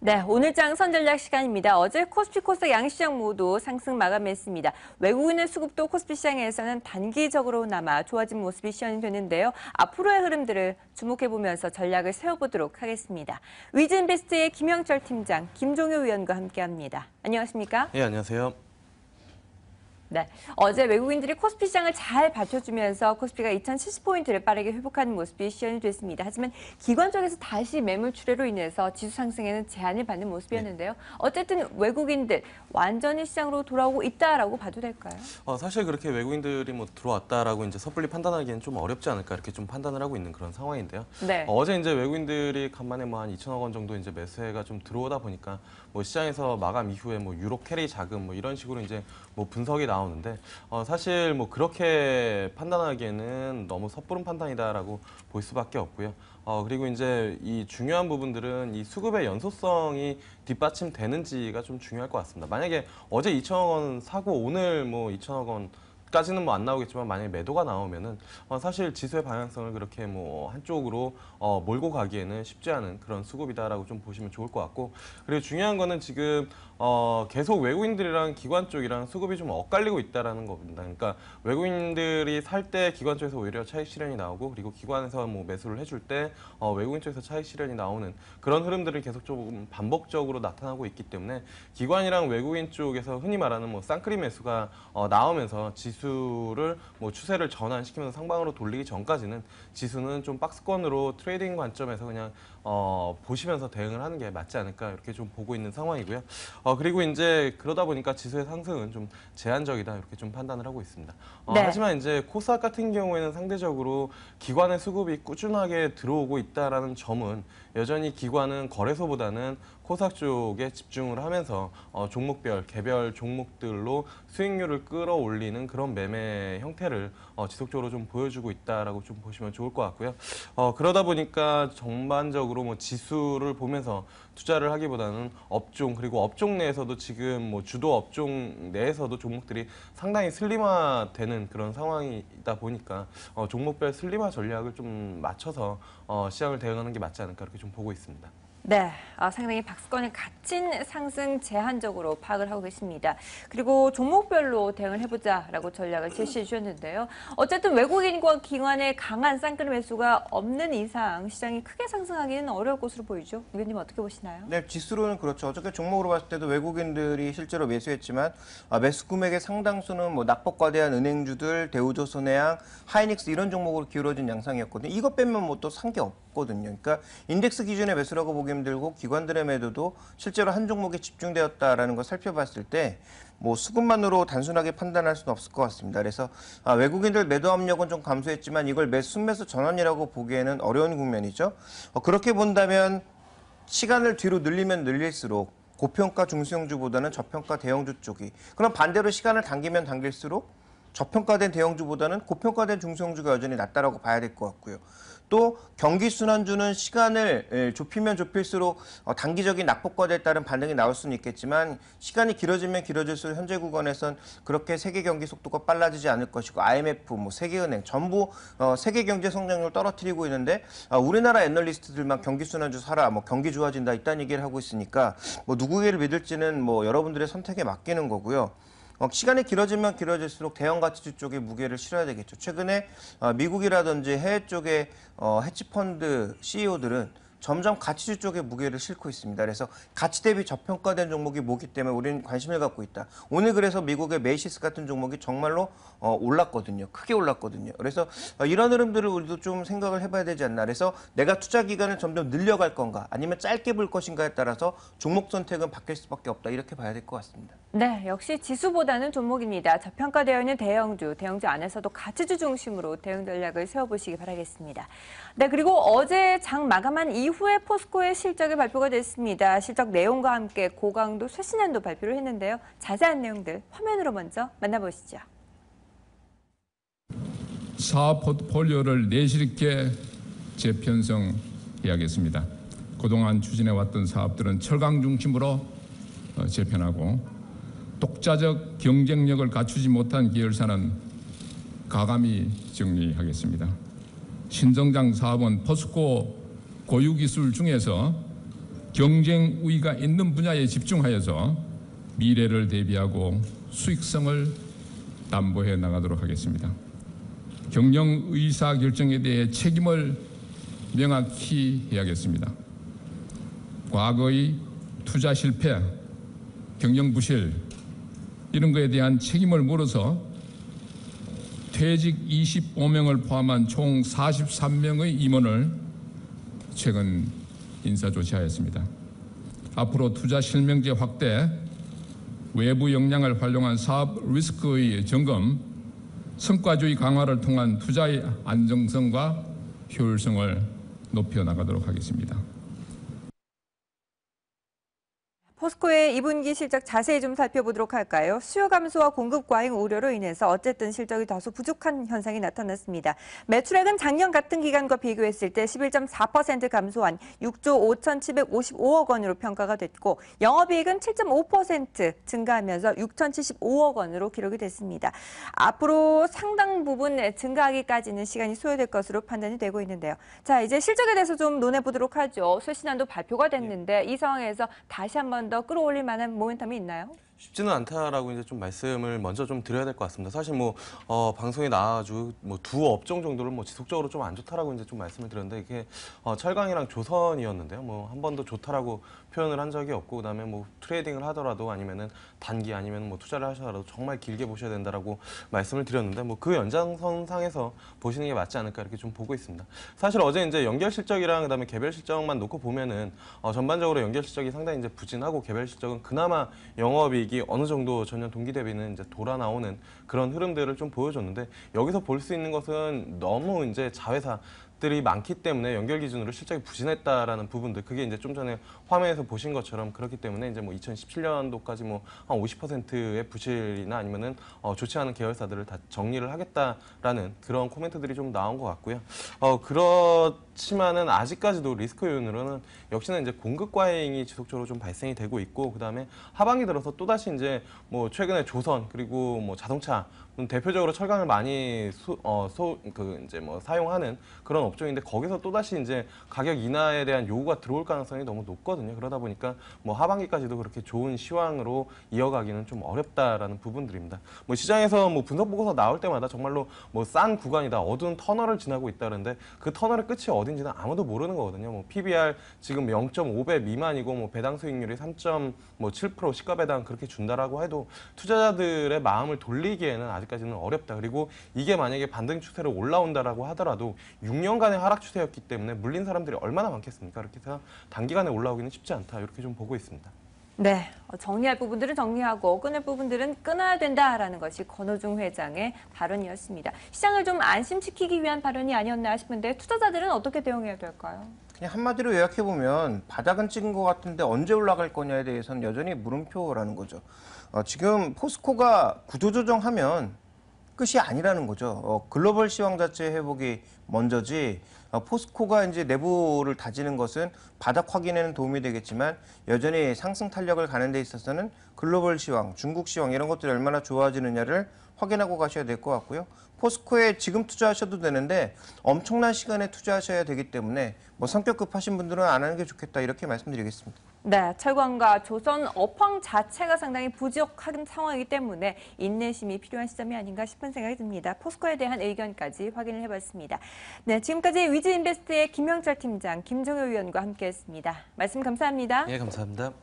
네, 오늘장 선전략 시간입니다. 어제 코스피 코스닥 양시장 모두 상승 마감했습니다. 외국인의 수급도 코스피 시장에서는 단기적으로나마 좋아진 모습이 시현이 되는데요. 앞으로의 흐름들을 주목해보면서 전략을 세워보도록 하겠습니다. 위즈인베스트의 김영철 팀장, 김종효 위원과 함께합니다. 안녕하십니까? 네, 안녕하세요. 네, 어제 외국인들이 코스피 시장을 잘 받쳐주면서 코스피가 2070포인트를 빠르게 회복하는 모습이 시현이 됐습니다. 하지만 기관 쪽에서 다시 매물 출회로 인해서 지수 상승에는 제한을 받는 모습이었는데요. 어쨌든 외국인들 완전히 시장으로 돌아오고 있다라고 봐도 될까요? 사실 그렇게 외국인들이 들어왔다라고 이제 섣불리 판단하기엔 좀 어렵지 않을까 이렇게 좀 판단을 하고 있는 그런 상황인데요. 네. 어제 이제 외국인들이 간만에 한 2천억 원 정도 이제 매수해가 좀 들어오다 보니까 시장에서 마감 이후에 유로 캐리 자금 이런 식으로 이제 분석이 나오는데 사실 그렇게 판단하기에는 너무 섣부른 판단이다라고 볼 수밖에 없고요. 그리고 이제 이 중요한 부분들은 이 수급의 연소성이 뒷받침되는지가 좀 중요할 것 같습니다. 만약에 어제 2천억 원 사고 오늘 2천억 원까지는 안 나오겠지만 만약에 매도가 나오면은 사실 지수의 방향성을 그렇게 한쪽으로 몰고 가기에는 쉽지 않은 그런 수급이다라고 좀 보시면 좋을 것 같고, 그리고 중요한 거는 지금 계속 외국인들이랑 기관 쪽이랑 수급이 좀 엇갈리고 있다라는 겁니다. 그러니까 외국인들이 살 때 기관 쪽에서 오히려 차익 실현이 나오고, 그리고 기관에서 매수를 해줄 때 외국인 쪽에서 차익 실현이 나오는 그런 흐름들이 계속 좀 반복적으로 나타나고 있기 때문에 기관이랑 외국인 쪽에서 흔히 말하는 쌍끌이 매수가 나오면서 지수를 추세를 전환시키면서 상방으로 돌리기 전까지는 지수는 좀 박스권으로 트레이딩 관점에서 그냥 보시면서 대응을 하는 게 맞지 않을까 이렇게 좀 보고 있는 상황이고요. 그리고 이제 그러다 보니까 지수의 상승은 좀 제한적이다 이렇게 좀 판단을 하고 있습니다. 네. 하지만 이제 코스닥 같은 경우에는 상대적으로 기관의 수급이 꾸준하게 들어오고 있다라는 점은 여전히 기관은 거래소보다는 코스닥 쪽에 집중을 하면서 종목별, 개별 종목들로 수익률을 끌어올리는 그런 매매 형태를 지속적으로 좀 보여주고 있다라고 좀 보시면 좋을 것 같고요. 그러다 보니까 전반적으로 지수를 보면서 투자를 하기보다는 업종, 그리고 업종 내에서도 지금 주도 업종 내에서도 종목들이 상당히 슬림화되는 그런 상황이다 보니까 종목별 슬림화 전략을 좀 맞춰서 시장을 대응하는 게 맞지 않을까 이렇게 좀 보고 있습니다. 네, 상당히 박스권을 갇힌 상승 제한적으로 파악을 하고 계십니다. 그리고 종목별로 대응을 해보자라고 전략을 제시해 주셨는데요. 어쨌든 외국인과 기관의 강한 쌍끌이 매수가 없는 이상 시장이 크게 상승하기는 어려울 것으로 보이죠. 위원님 어떻게 보시나요? 네, 지수로는 그렇죠. 어저께 종목으로 봤을 때도 외국인들이 실제로 매수했지만 매수 금액의 상당수는 낙폭과대한 은행주들, 대우조선해양, 하이닉스 이런 종목으로 기울어진 양상이었거든요. 이것 빼면 또 산 게 없거든요. 그러니까 인덱스 기준의 매수라고 보기 힘들고 기관들의 매도도 실제로 한 종목에 집중되었다라는 걸 살펴봤을 때 수급만으로 단순하게 판단할 수는 없을 것 같습니다. 그래서 외국인들 매도 압력은 좀 감소했지만 이걸 순매수 전환이라고 보기에는 어려운 국면이죠. 그렇게 본다면 시간을 뒤로 늘리면 늘릴수록 고평가 중소형주보다는 저평가 대형주 쪽이, 그럼 반대로 시간을 당기면 당길수록 저평가된 대형주보다는 고평가된 중소형주가 여전히 낫다라고 봐야 될 것 같고요. 또 경기순환주는 시간을 좁히면 좁힐수록 단기적인 낙폭과대에 따른 반등이 나올 수는 있겠지만 시간이 길어지면 길어질수록 현재 구간에선 그렇게 세계 경기 속도가 빨라지지 않을 것이고 IMF, 세계은행 전부 세계 경제 성장률을 떨어뜨리고 있는데 우리나라 애널리스트들만 경기순환주 사라, 경기 좋아진다 이딴 얘기를 하고 있으니까 누구를 믿을지는 여러분들의 선택에 맡기는 거고요. 시간이 길어지면 길어질수록 대형 가치주 쪽에 무게를 실어야 되겠죠. 최근에 미국이라든지 해외 쪽의 헤지펀드 CEO들은 점점 가치주 쪽에 무게를 싣고 있습니다. 그래서 가치 대비 저평가된 종목이 뭐기 때문에 우리는 관심을 갖고 있다. 오늘 그래서 미국의 메이시스 같은 종목이 정말로 올랐거든요. 크게 올랐거든요. 그래서 이런 흐름들을 우리도 좀 생각을 해봐야 되지 않나. 그래서 내가 투자 기간을 점점 늘려갈 건가 아니면 짧게 볼 것인가에 따라서 종목 선택은 바뀔 수밖에 없다. 이렇게 봐야 될 것 같습니다. 네, 역시 지수보다는 종목입니다. 저평가되어 있는 대형주 안에서도 가치주 중심으로 대응 전략을 세워보시기 바라겠습니다. 네, 그리고 어제 장 마감한 이후에 포스코의 실적이 발표가 됐습니다. 실적 내용과 함께 고강도 쇄신안도 발표를 했는데요. 자세한 내용들 화면으로 먼저 만나보시죠. 사업 포트폴리오를 내실 있게 재편성해야겠습니다. 그동안 추진해왔던 사업들은 철강 중심으로 재편하고 독자적 경쟁력을 갖추지 못한 계열사는 가감히 정리하겠습니다. 신성장 사업은 포스코 고유기술 중에서 경쟁 우위가 있는 분야에 집중하여서 미래를 대비하고 수익성을 담보해 나가도록 하겠습니다. 경영 의사 결정에 대해 책임을 명확히 해야겠습니다. 과거의 투자 실패, 경영 부실 이런 거에 대한 책임을 물어서 퇴직 25명을 포함한 총 43명의 임원을 최근 인사 조치하였습니다. 앞으로 투자 실명제 확대, 외부 역량을 활용한 사업 리스크의 점검, 성과주의 강화를 통한 투자의 안정성과 효율성을 높여 나가도록 하겠습니다. 포스코의 2분기 실적 자세히 좀 살펴보도록 할까요? 수요 감소와 공급 과잉 우려로 인해서 어쨌든 실적이 다소 부족한 현상이 나타났습니다. 매출액은 작년 같은 기간과 비교했을 때 11.4% 감소한 6조 5,755억 원으로 평가가 됐고 영업이익은 7.5% 증가하면서 6,075억 원으로 기록이 됐습니다. 앞으로 상당 부분 증가하기까지는 시간이 소요될 것으로 판단이 되고 있는데요. 자, 이제 실적에 대해서 좀 논해보도록 하죠. 쇄신안도 발표가 됐는데 이 상황에서 다시 한 번 더 끌어올릴 만한 모멘텀이 있나요? 쉽지는 않다라고 이제 좀 말씀을 먼저 좀 드려야 될 것 같습니다. 사실 방송에 나와가지고 두 업종 정도를 지속적으로 좀 안 좋다라고 이제 좀 말씀을 드렸는데 이게 철강이랑 조선이었는데요. 한 번도 좋다라고 표현을 한 적이 없고 그다음에 트레이딩을 하더라도 아니면은 단기 아니면 투자를 하셔도 정말 길게 보셔야 된다라고 말씀을 드렸는데 그 연장선상에서 보시는 게 맞지 않을까 이렇게 좀 보고 있습니다. 사실 어제 이제 연결 실적이랑 그다음에 개별 실적만 놓고 보면은 전반적으로 연결 실적이 상당히 이제 부진하고 개별 실적은 그나마 영업이익이 어느 정도 전년 동기 대비는 이제 돌아 나오는 그런 흐름들을 좀 보여줬는데 여기서 볼 수 있는 것은 너무 이제 자회사들이 많기 때문에 연결 기준으로 실적이 부진했다라는 부분들 그게 이제 좀 전에 화면에서 보신 것처럼 그렇기 때문에 이제 2017년도까지 한 50%의 부실이나 아니면은 좋지 않은 계열사들을 다 정리를 하겠다라는 그런 코멘트들이 좀 나온 것 같고요. 그렇지만은 아직까지도 리스크 요인으로는 역시나 이제 공급 과잉이 지속적으로 좀 발생이 되고 있고 그다음에 하반기 들어서 또다시 이제 최근에 조선 그리고 자동차 대표적으로 철강을 많이 사용하는 그런 업종인데 거기서 또다시 이제 가격 인하에 대한 요구가 들어올 가능성이 너무 높거든요. 그러다 보니까 하반기까지도 그렇게 좋은 시황으로 이어가기는 좀 어렵다라는 부분들입니다. 시장에서 분석 보고서 나올 때마다 정말로 싼 구간이다, 어두운 터널을 지나고 있다는데 그 터널의 끝이 어딘지는 아무도 모르는 거거든요. PBR 지금 0.5배 미만이고 배당 수익률이 3.7% 시가 배당 그렇게 준다라고 해도 투자자들의 마음을 돌리기에는 아직까지는 어렵다. 그리고 이게 만약에 반등 추세로 올라온다라고 하더라도 6년간의 하락 추세였기 때문에 물린 사람들이 얼마나 많겠습니까? 그렇게 해서 단기간에 올라오기는 쉽지 않다. 이렇게 좀 보고 있습니다. 네, 정리할 부분들은 정리하고 끊을 부분들은 끊어야 된다라는 것이 권오중 회장의 발언이었습니다. 시장을 좀 안심시키기 위한 발언이 아니었나 싶은데 투자자들은 어떻게 대응해야 될까요? 그냥 한마디로 요약해보면 바닥은 찍은 것 같은데 언제 올라갈 거냐에 대해서는 여전히 물음표라는 거죠. 지금 포스코가 구조조정하면 끝이 아니라는 거죠. 글로벌 시황 자체 회복이 먼저지 포스코가 이제 내부를 다지는 것은 바닥 확인에는 도움이 되겠지만 여전히 상승 탄력을 가는 데 있어서는 글로벌 시황, 중국 시황 이런 것들이 얼마나 좋아지느냐를 확인하고 가셔야 될 것 같고요. 포스코에 지금 투자하셔도 되는데 엄청난 시간에 투자하셔야 되기 때문에 성격 급하신 분들은 안 하는 게 좋겠다 이렇게 말씀드리겠습니다. 네, 철강과 조선 업황 자체가 상당히 부족한 상황이기 때문에 인내심이 필요한 시점이 아닌가 싶은 생각이 듭니다. 포스코에 대한 의견까지 확인을 해봤습니다. 네, 지금까지 위즈인베스트의 김영철 팀장, 김종효 위원과 함께했습니다. 말씀 감사합니다. 예, 감사합니다.